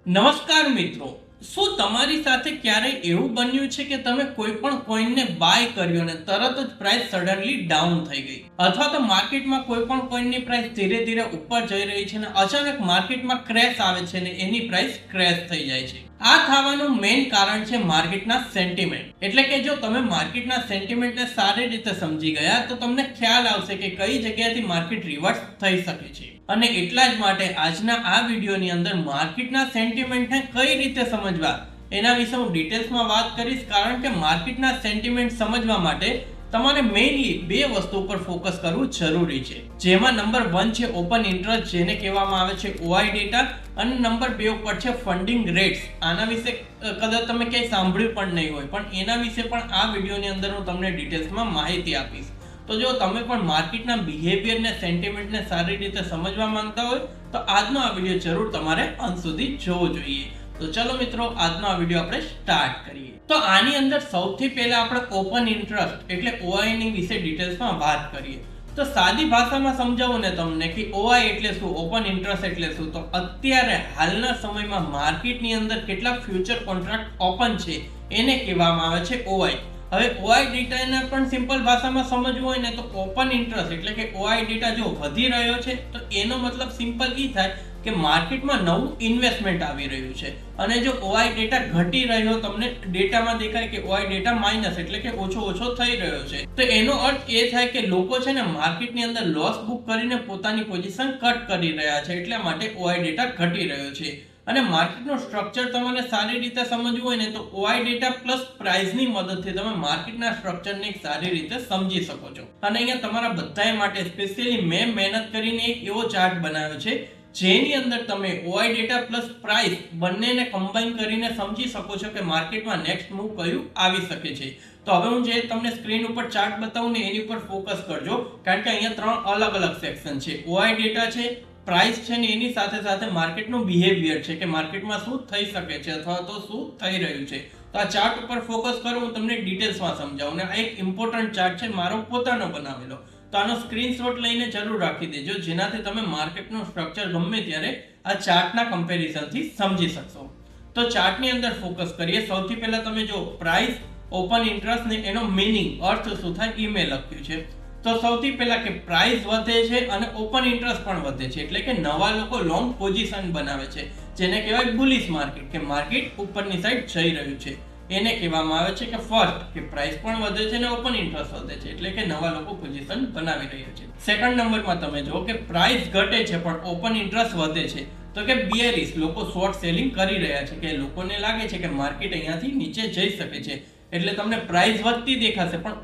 નમસ્કાર મિત્રો, શું તમારી સાથે ક્યારેય એવું બન્યું છે કે તમે કોઈ પણ કોઈનને બાય કર્યો ને તરત જ પ્રાઇસ સડનલી ડાઉન થઈ ગઈ, અથવા તો માર્કેટમાં કોઈ પણ કોઈનની પ્રાઇસ ધીરે ધીરે ઉપર જઈ રહી છે ને અચાનક માર્કેટમાં ક્રેશ આવે છે ને એની પ્રાઇસ ક્રેશ થઈ જાય છે? આ થવાનું મેઇન કારણ છે માર્કેટના સેન્ટિમેન્ટ. એટલે કે જો તમે માર્કેટના સેન્ટિમેન્ટને સારી રીતે સમજી ગયા તો તમને ખ્યાલ આવશે કે કઈ જગ્યાએથી માર્કેટ રિવર્સ થઈ શકે છે. અને એટલા જ માટે આજના આ વિડીયોની અંદર માર્કેટના સેન્ટિમેન્ટને કઈ રીતે સમજવા એના વિશે હું ડિટેલ્સમાં વાત કરીશ. કારણ કે માર્કેટના સેન્ટિમેન્ટ સમજવા માટે તમારે મેઇનલી બે વસ્તુ પર ફોકસ કરવું જરૂરી છે, જેમાં નંબર 1 છે ઓપન ઇન્ટરેસ્ટ, જેને કહેવામાં આવે છે OI ડેટા, અને નંબર 2 ઉપર છે ફંડિંગ રેટ્સ. આના વિશે કદાચ તમે ક્યાંય સાંભળ્યું પણ નહીં હોય, પણ એના વિશે પણ આ વિડીયોની અંદર હું તમને ડિટેલ્સમાં માહિતી આપીશ. તો જો તમે પણ માર્કેટના બિહેવિયરને સેન્ટિમેન્ટને સારી રીતે સમજવા માંગતા હોય તો આજનો આ વિડીયો જરૂર તમારે અંત સુધી જોવો જોઈએ. તો ચલો મિત્રો, આજનો આ વિડીયો આપણે સ્ટાર્ટ કરીએ. તો આની અંદર સૌથી પહેલા આપણે ઓપન ઇન્ટરેસ્ટ એટલે OI ની વિશે ડિટેલ્સમાં વાત કરીએ. તો સાદી ભાષામાં સમજાવું ને તમને કે OI એટલે શું, ઓપન ઇન્ટરેસ્ટ એટલે શું, તો અત્યારે હાલના સમયમાં માર્કેટની અંદર કેટલા ફ્યુચર કોન્ટ્રાક્ટ ઓપન છે એને કહેવામાં આવે છે OI. હવે OI ડેટાને પણ સિમ્પલ ભાષામાં સમજવું હોય ને તો ઓપન ઇન્ટરેસ્ટ એટલે કે OI ડેટા જો વધી રહ્યો છે તો એનો મતલબ સિમ્પલ એ થાય કે માર્કેટમાં નવું ઇન્વેસ્ટમેન્ટ આવી રહ્યું છે. અને જો OI ડેટા ઘટી રહ્યો, તમને ડેટામાં દેખાય કે OI ડેટા માઇનસ એટલે કે ઓછો થઈ રહ્યો છે, તો એનો અર્થ એ થાય કે લોકો છે ને માર્કેટની અંદર લોસ બુક કરીને પોતાની પોઝિશન કટ કરી રહ્યા છે, એટલા માટે OI ડેટા ઘટી રહ્યો છે. અને માર્કેટનું સ્ટ્રક્ચર તમારે સારી રીતે સમજવું હોય ને તો OI ડેટા પ્લસ પ્રાઇસની મદદથી તમે માર્કેટના સ્ટ્રક્ચરને સારી રીતે સમજી શકો છો. અને અહીંયા તમારા બધાય માટે સ્પેશિયલી મેં મહેનત કરીને એક એવો ચાર્ટ બનાવ્યો છે જેની અંદર તમે OI ડેટા પ્લસ પ્રાઇસ બંનેને કમ્બાઈન કરીને સમજી શકો છો કે માર્કેટમાં નેક્સ્ટ મૂવ કયું આવી શકે છે. તો હવે હું જે તમને સ્ક્રીન ઉપર ચાર્ટ બતાવું ને એની ઉપર ફોકસ કરજો, કારણ કે અહીંયા 3 અલગ અલગ સેક્શન છે. OI ડેટા છે, પ્રાઇસ છે ને એની સાથે સાથે માર્કેટનું બિહેવિયર છે કે માર્કેટમાં શું થઈ શકે છે અથવા તો શું થઈ રહ્યું છે. તો આ ચાર્ટ ઉપર ફોકસ કરું, હું તમને ડિટેલ્સમાં સમજાવું. ને આ એક ઇમ્પોર્ટન્ટ ચાર્ટ છે, મારો પોતાનો બનાવેલો. તો આનો સ્ક્રીનશોટ લઈને જરૂર રાખી દેજો, જેનાથી તમે માર્કેટનું સ્ટ્રક્ચર ગમે ત્યારે આ ચાર્ટના કમ્પેરિઝનથી સમજી શકશો. તો ચાર્ટની અંદર ફોકસ કરીએ. સૌથી પહેલા તમે જો પ્રાઇસ, ઓપન ઇન્ટરેસ્ટ ને એનો મીનિંગ અર્થ શું થાય એ મેં લખ્યું છે. તો સૌથી પહેલા કે પ્રાઇસ વધે છે અને ઓપન ઇન્ટરેસ્ટ પણ વધે છે, એટલે કે નવા લોકો લોંગ પોઝિશન બનાવે છે, જેને કહેવાય બુલિશ માર્કેટ, કે માર્કેટ ઉપરની સાઈડ જઈ રહ્યું છે. એને કહેવામાં આવે છે કે ફર્સ્ટ કે પ્રાઇસ પણ વધે છે અને ઓપન ઇન્ટરેસ્ટ વધે છે, એટલે કે નવા લોકો પોઝિશન બનાવી રહ્યા છે. સેકન્ડ નંબરમાં તમે જો કે પ્રાઇસ ઘટે છે પણ ઓપન ઇન્ટરેસ્ટ વધે છે, તો કે બિયરિશ, લોકો શોર્ટ સેલિંગ કરી રહ્યા છે, કે લોકોને લાગે છે કે માર્કેટ અહીંયાથી નીચે જઈ શકે છે. એટલે તમને પ્રાઇસ વધતી દેખાશે પણ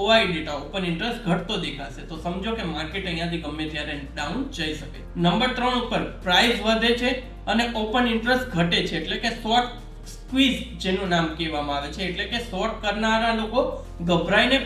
OI ડેટા ઓપન ઇન્ટરેસ્ટ ઘટતો દેખાશે, તો સમજો કે માર્કેટ અહીંયાથી ગમે ત્યારે ડાઉન જઈ શકે. નંબર 3 ઉપર પ્રાઇસ વધે છે અને ઓપન ઇન્ટરેસ્ટ ઘટે છે, એટલે કે શોર્ટ સ્ક્વીઝ જેનું નામ કહેવામાં આવે છે, એટલે કે શોર્ટ કરનારા લોકો ગભરાઈને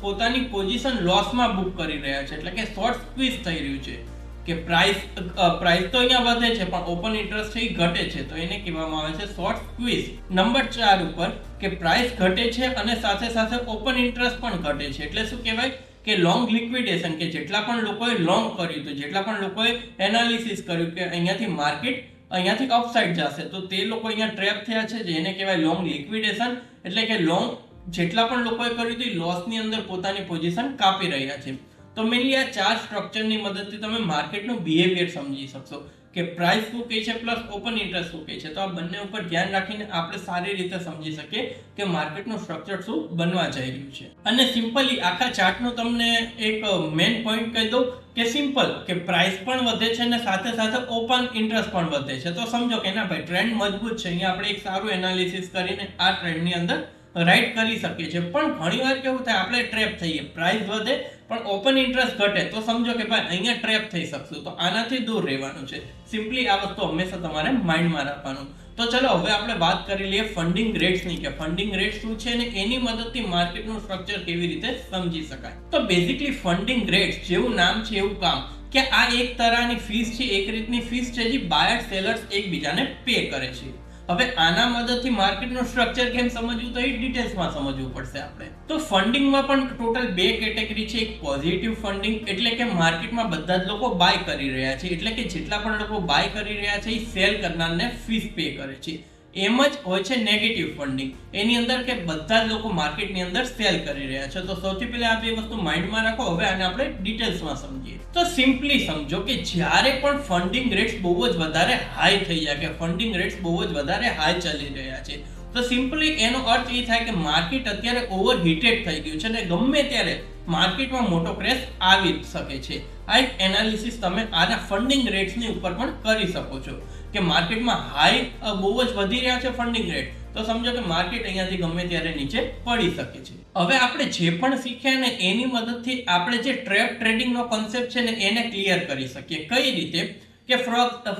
પોતાની પોઝિશન લોસમાં બુક કરી રહ્યા છે, એટલે કે શોર્ટ સ્ક્વીઝ થઈ રહ્યું છે. કે પ્રાઇસ તો અહીંયા વધે છે પણ ઓપન ઇન્ટરેસ્ટ છે એ ઘટે છે, તો એને કહેવામાં આવે છે શોર્ટ સ્ક્વીઝ. નંબર 4 ઉપર કે પ્રાઇસ ઘટે છે અને સાથે સાથે ઓપન ઇન્ટરેસ્ટ પણ ઘટે છે, એટલે શું કહેવાય કે લોંગ લિક્વિડેશન, કે જેટલા પણ લોકોએ લોંગ કર્યું હતું, જેટલા પણ લોકોએ એનાલિસિસ કર્યું કે અહીંયાથી અપસાઇડ જશે, તો તે લોકો અહીંયા ટ્રેપ થયા છે, જેને કહેવાય લોંગ લિક્વિડેશન. એટલે કે લોંગ જેટલા પણ લોકોએ કર્યું હતું લોસની અંદર પોતાની પોઝિશન કાપી રહ્યા છે. તો મેનલી આ 4 સ્ટ્રક્ચરની મદદથી તમે માર્કેટનું બિહેવિયર સમજી શકશો કે પ્રાઇસ શું કહે છે પ્લસ ઓપન ઇન્ટરેસ્ટ શું કહે છે. તો આ બંને ઉપર ધ્યાન રાખીને આપણે સારી રીતે સમજી શકીએ કે માર્કેટનું સ્ટ્રક્ચર શું બનવા જઈ રહ્યું છે. અને સિમ્પલી આખા ચાર્ટનો તમને એક મેઇન પોઈન્ટ કહી દઉં કે સિમ્પલ કે પ્રાઇસ પણ વધે છે અને સાથે સાથે ઓપન ઇન્ટરેસ્ટ પણ વધે છે, તો સમજો કે ના ભાઈ ટ્રેન્ડ મજબૂત છે. અહીંયા આપણે એક સારું એનાલિસિસ કરીને આ ટ્રેન્ડની અંદર રાઈટ કરી શકીએ છીએ. પણ ઘણીવાર કેવું થાય, આપણે ટ્રેપ થઈએ, પ્રાઇસ વધે પણ ઓપન ઇન્ટરેસ્ટ ઘટે, તો સમજો કે ભાઈ અહીંયા ટ્રેપ થઈ શકશું. તો આનાથી દૂર રહેવાનું છે. સિમ્પલી આ વસ્તુ હંમેશા તમારે માઇન્ડમાં રાખવાનું. તો ચલો હવે આપણે વાત કરી લઈએ ફંડિંગ રેટ્સની, કે ફંડિંગ રેટ શું છે અને એની મદદથી માર્કેટનું સ્ટ્રક્ચર કેવી રીતે સમજી શકાય. તો બેઝિકલી ફંડિંગ રેટ્સ જેવું નામ છે એવું કામ, કે આ એક તરહની ફીસ છે, એક રીતની ફીસ છે જે બાયર સેલર્સ એકબીજાને પે કરે છે. હવે આના મદદથી માર્કેટનું સ્ટ્રક્ચર કેમ સમજવું તો એ ડિટેલ્સમાં સમજવું પડશે આપણે. તો ફંડિંગમાં પણ ટોટલ બે કેટેગરી છે. એક પોઝિટિવ ફંડિંગ એટલે કે માર્કેટમાં બધા જ લોકો બાય કરી રહ્યા છે, એટલે કે જેટલા પણ લોકો બાય કરી રહ્યા છે એ સેલ કરનારને ફીસ પે કરે છે. એમ જ હોય છે નેગેટિવ ફંડિંગ, એની અંદર કે બધા જ લોકો માર્કેટની અંદર સેલ કરી રહ્યા છે. તો સૌથી પહેલા આ બે વસ્તુ માઇન્ડમાં રાખો. હવે આને આપણે ડિટેલ્સમાં સમજીએ. તો સિમ્પલી સમજો કે જ્યારે પણ ફંડિંગ રેટ્સ બહુ જ વધારે હાઈ થઈ જાય, કે ફંડિંગ રેટ્સ બહુ જ વધારે હાઈ ચાલી રહ્યા છે, તો સિમ્પલી એનો અર્થ એ થાય કે માર્કેટ અત્યારે ઓવરહીટેડ થઈ ગયું છે અને ગમે ત્યારે માર્કેટમાં મોટો ક્રેશ આવી શકે છે. આ એક એનાલિસિસ તમે આના ફંડિંગ રેટ્સની ઉપર પણ કરી શકો છો કે માર્કેટમાં હાઈ બહુ જ વધી રહ્યા છે ફંડિંગ રેટ, તો સમજો કે માર્કેટ અહીંયાથી ગમે ત્યારે નીચે પડી શકે છે. હવે આપણે જે પણ શીખ્યા ને એની મદદથી આપણે જે ટ્રેપ ટ્રેડિંગનો કોન્સેપ્ટ છે ને એને ક્લિયર કરી શકીએ. કઈ રીતે કે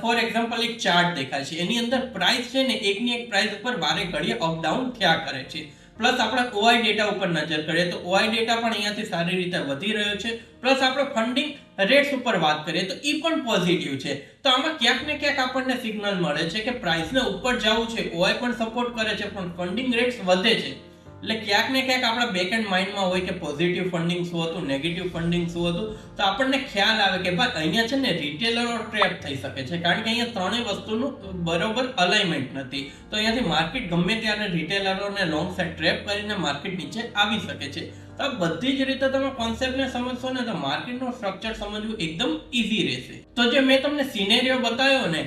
ફોર એક્ઝામ્પલ એક ચાર્ટ દેખાય છે, એની અંદર પ્રાઇસ છે ને એકની એક પ્રાઇસ ઉપર વારે ઘડીએ અપ ડાઉન થયા કરે છે. પ્લસ આપણે ઓઆઈ ડેટા ઉપર નજર કરીએ તો ઓઆઈ ડેટા પણ અહીંયાથી સારી રીતે વધી રહ્યો છે. પ્લસ આપણે ફંડિંગ રેટ્સ ઉપર વાત કરીએ તો એ પણ પોઝિટિવ છે. તો આમાં ક્યાંક ને ક્યાંક આપણને સિગ્નલ મળે છે કે પ્રાઇસને ઉપર જવું છે, ઓઆઈ પણ સપોર્ટ કરે છે, પણ ફંડિંગ રેટ્સ વધે છે. એટલે ક્યાંક ને ક્યાંક આપણા બેક એન્ડ માઇન્ડમાં હોય કે પોઝિટિવ ફંડિંગ શું હતું, નેગેટિવ ફંડિંગ શું હતું, તો આપણને ખ્યાલ આવે કે ભાઈ અહીંયા છે ને રિટેલરો ટ્રેપ થઈ શકે છે, કારણ કે અહીંયા ત્રણેય વસ્તુનું બરોબર અલાઇનમેન્ટ નથી. તો અહીંયાથી માર્કેટ ગમે ત્યારે રિટેલરોને લોંગ સાઈડ ટ્રેપ કરીને માર્કેટ નીચે આવી શકે છે. તો બધી જ રીતે તમે કોન્સેપ્ટને સમજશો ને તો માર્કેટનું સ્ટ્રક્ચર સમજવું એકદમ ઈઝી રહેશે. તો જે મેં તમને સિનેરિયો બતાવ્યો ને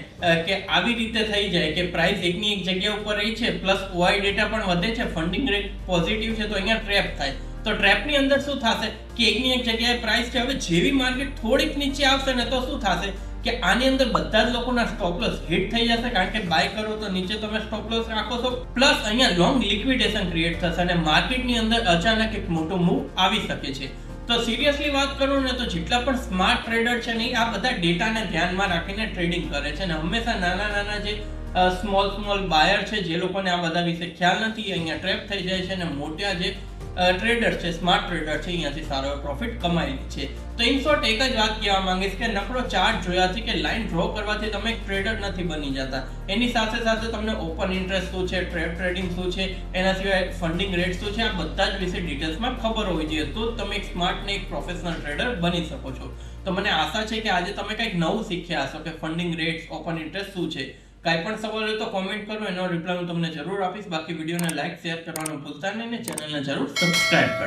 કે આવી રીતે થઈ જાય કે પ્રાઇસ એકની એક જગ્યા ઉપર રહી છે, પ્લસ ઓઆઈ ડેટા પણ વધે છે, ફંડિંગ રેટ પોઝિટિવ છે, તો અહીંયા ટ્રેપ થાય. તો ટ્રેપની અંદર શું થશે કે એકની એક જગ્યાએ પ્રાઇસ છે, હવે જેવી માર્કેટ થોડીક નીચે આવશે ને તો શું થશે કે આની અંદર બધા જ લોકોના સ્ટોપ લોસ હિટ થઈ જશે, કારણ કે બાય કરો તો નીચે તમે સ્ટોપ લોસ રાખો છો. પ્લસ અહીંયા લોંગ લિક્વિડેશન ક્રિએટ થશે અને માર્કેટની અંદર અચાનક એક મોટો મૂવ આવી શકે છે. તો સિરિયસલી વાત કરું ને તો જેટલા પણ સ્માર્ટ ટ્રેડર છે ને આ બધા ડેટાને ધ્યાનમાં રાખીને ટ્રેડિંગ કરે છે અને હંમેશા નાના જે સ્મોલ બાયર છે, જે લોકોને આ બધા વિશે ખ્યાલ નથી, અહીંયા ટ્રેપ થઈ જાય છે અને મોટા જે ટ્રેડર છે, સ્માર્ટ ટ્રેડર છે, અહીંયાથી સારો પ્રોફિટ કમાઈ છે. તો ઇન શોર્ટ એક જ વાત કહેવા માંગીશ કે નકરો ચાર્ટ જોયાથી કે લાઈન ડ્રો કરવાથી તમે એક ટ્રેડર નથી બની જતા. એની સાથે સાથે તમને ઓપન ઇન્ટરેસ્ટ શું છે, ટ્રેડ ટ્રેડિંગ શું છે, એના સિવાય ફંડિંગ રેટ શું છે, આ બધા જ વિશે ડિટેલ્સમાં ખબર હોવી જોઈએ, તો જ તમે એક સ્માર્ટ ને એક પ્રોફેશનલ ટ્રેડર બની શકો છો. તો મને આશા છે કે આજે તમે કંઈક નવું શીખ્યા હશો કે ફંડિંગ રેટ્સ, ઓપન ઇન્ટરેસ્ટ શું છે. કાંઈ પણ સવાલ હોય તો કોમેન્ટ કરો, એનો રિપ્લાય હું તમને જરૂર આપીશ. બાકી વિડીયોને લાઈક, શેર કરવાનું ભૂલતા નહીં ને ચેનલને જરૂર સબસ્ક્રાઇબ કરો.